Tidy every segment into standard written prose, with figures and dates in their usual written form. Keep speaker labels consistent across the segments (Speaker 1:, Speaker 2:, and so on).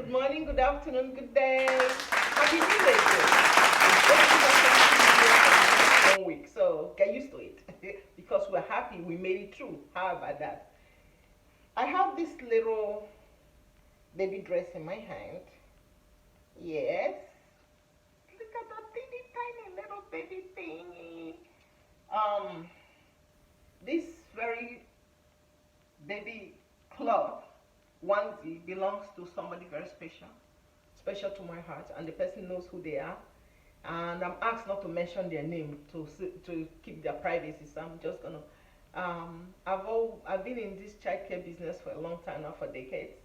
Speaker 1: good morning, good afternoon, good day. Happy New Year. It's 1 week, so get used to it because we're happy we made it through. How about that? I have this little baby dress in my hand. Yes. Look at that teeny tiny little baby thingy. Um, this very baby cloth onesie belongs to somebody very special, special to my heart, and the person knows who they are. And I'm asked not to mention their name to keep their privacy. So I'm just gonna. I've been in this childcare business for a long time now, for decades.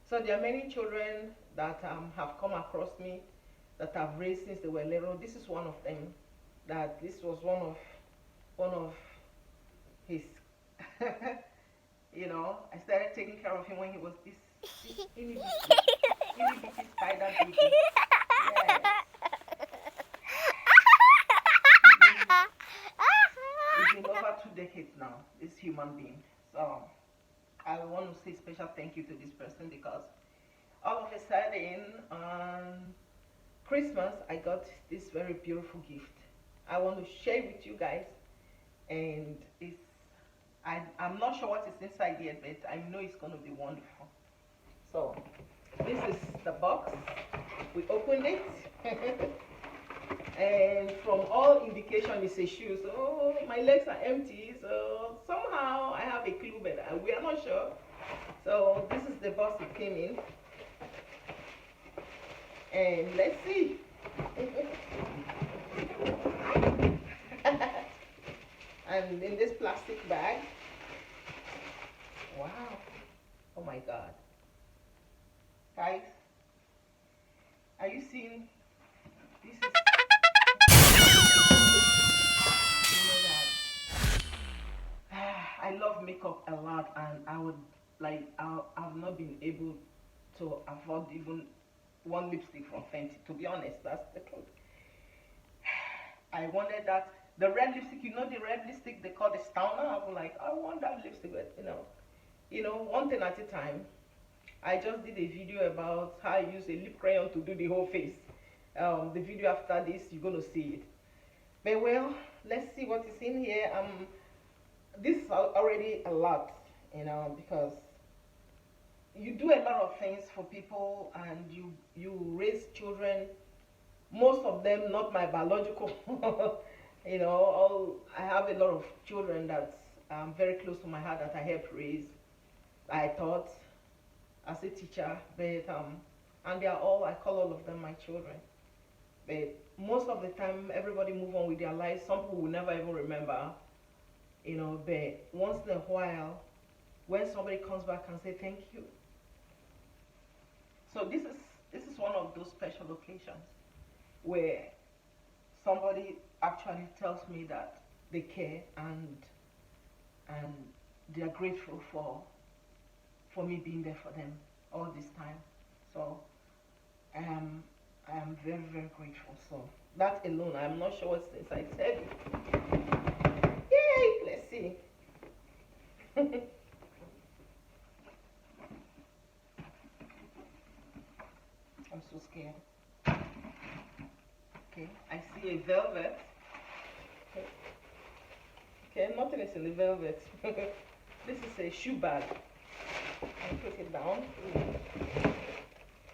Speaker 1: So there are many children that have come across me that I've raised since they were little. This is one of them. That this was one of his. I started taking care of him when he was this itty bitty spider baby. Yes. It's been over 2 decades now, this human being. So I want to say special thank you to this person because all of a sudden on Christmas I got this very beautiful gift. I want to share it with you guys, and I'm not sure what is inside yet, but I know it's going to be wonderful. So this is the box. We opened it. And from all indication it's a shoe, so my legs are empty, so somehow I have a clue, but we are not sure. So this is the box it came in, and let's see. And in this plastic bag, wow, oh my god, guys, are you seeing? This is, I love makeup a lot, and I would I've not been able to afford even one lipstick from Fenty. To be honest, that's the truth. I wanted that the red lipstick. You know the red lipstick they call the Stowner. I was like, I want that lipstick, but one thing at a time. I just did a video about how I use a lip crayon to do the whole face. The video after this, you're gonna see it. But well, let's see what is in here. This is already a lot, because you do a lot of things for people, and you raise children. Most of them not my biological. I have a lot of children that's very close to my heart that I help raise. I taught as a teacher, but and I call all of them my children. But most of the time, everybody move on with their lives. Some people will never even remember, but once in a while, when somebody comes back and say thank you. So this is one of those special occasions where somebody actually tells me that they care, and they are grateful for me being there for them all this time. So I am very, very grateful. So that alone, I'm not sure what's inside. It's heavy. Yay! Let's see. I'm so scared. Okay, I see a velvet. Okay, nothing is in the velvet. This is a shoe bag. I'll put it down.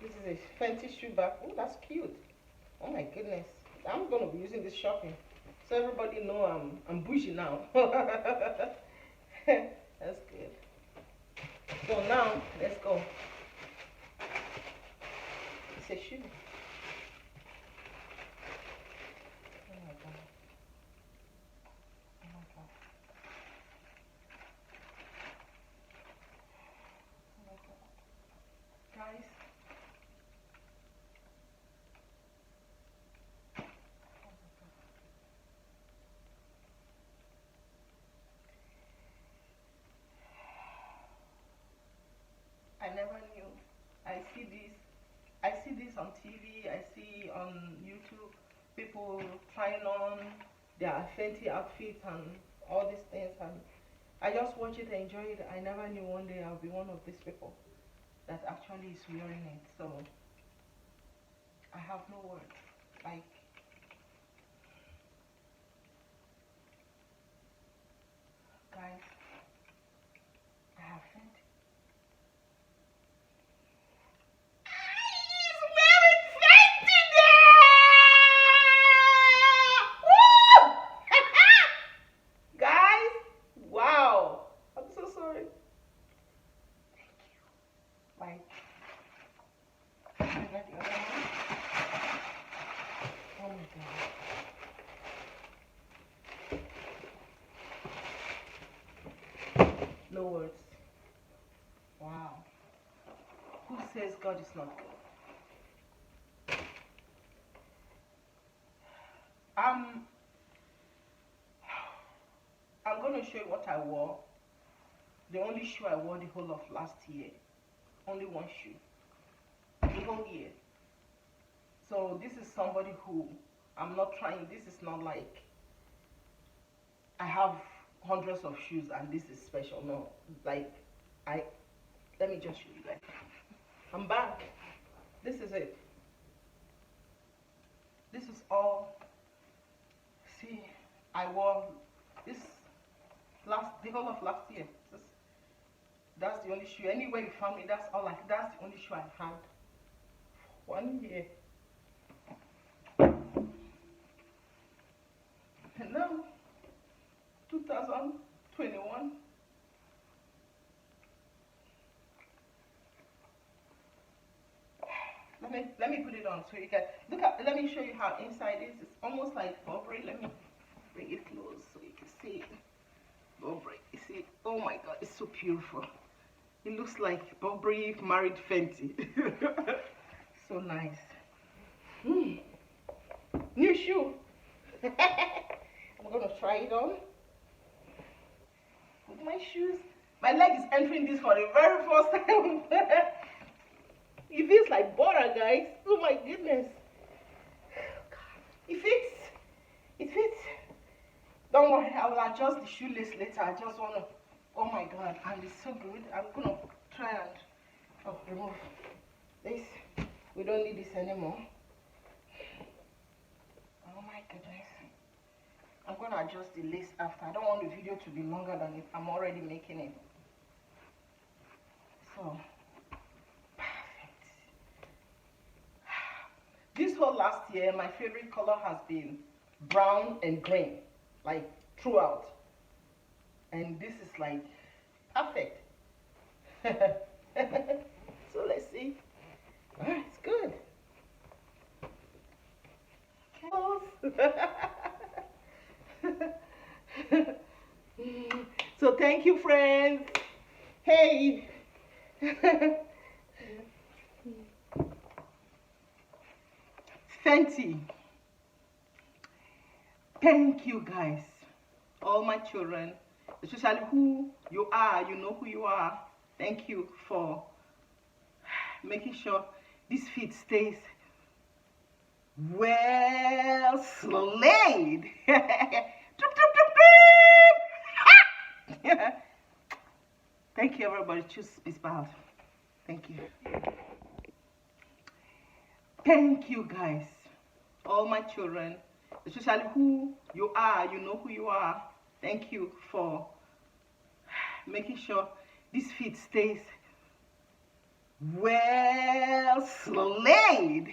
Speaker 1: This is a Fenty shoe bag. Oh, that's cute. Oh my goodness. I'm gonna be using this shopping. So everybody know I'm bougie now. That's good. So now let's go. It's a shoe. Oh my god. Oh my god. Oh my god. Guys. I never knew. I see this on TV, I see on YouTube people trying on their Fenty outfits and all these things, and I just watch it and enjoy it. I never knew one day I'll be one of these people that actually is wearing it. So I have no words. Like, guys, I have Fenty. He's wearing Fenty there! Woo! Guys, wow. I'm so sorry. Thank you. Like, I got the other one. Oh my God. No words. Wow. Who says God is not good? I'm going to show you what I wore. The only shoe I wore the whole of last year. Only one shoe. The whole year. So this is somebody who I'm not trying. This is not like I have hundreds of shoes and this is special. No. Like, let me just show you guys. I'm back. This is it. This is all. See, I wore this the whole of last year. That's the only shoe. Anywhere you found me, that's the only shoe I had. 1 year. And now, 2021. Let me put it on so you can look at. Let me show you how inside is. It's almost like Burberry. Let me bring it close so you can see it. Burberry. You see? Oh my God, it's so beautiful. It looks like Burberry married Fenty. So nice. New shoe. I'm gonna try it on with my shoes. My leg is entering this for the very first time. It feels like butter, guys. Oh my goodness. It fits. It fits. Don't worry, I will adjust the shoelace later. I just wanna. Oh my God, and it's so good. I'm gonna try and remove this. We don't need this anymore. Oh my goodness. I'm gonna adjust the lace after. I don't want the video to be longer than it. I'm already making it. So perfect. This whole last year, my favorite color has been brown and green, like throughout. And this is like perfect. So let's see. Alright, it's good. So thank you, friends. Hey. Fenty. Thank you, guys. All my children, especially who you are, you know who you are. Thank you for making sure this fit stays well slayed. Thank you, everybody. Choose this bad. Thank you. Thank you, guys. All my children, especially who you are, you know who you are. Thank you for making sure this fit stays well slayed.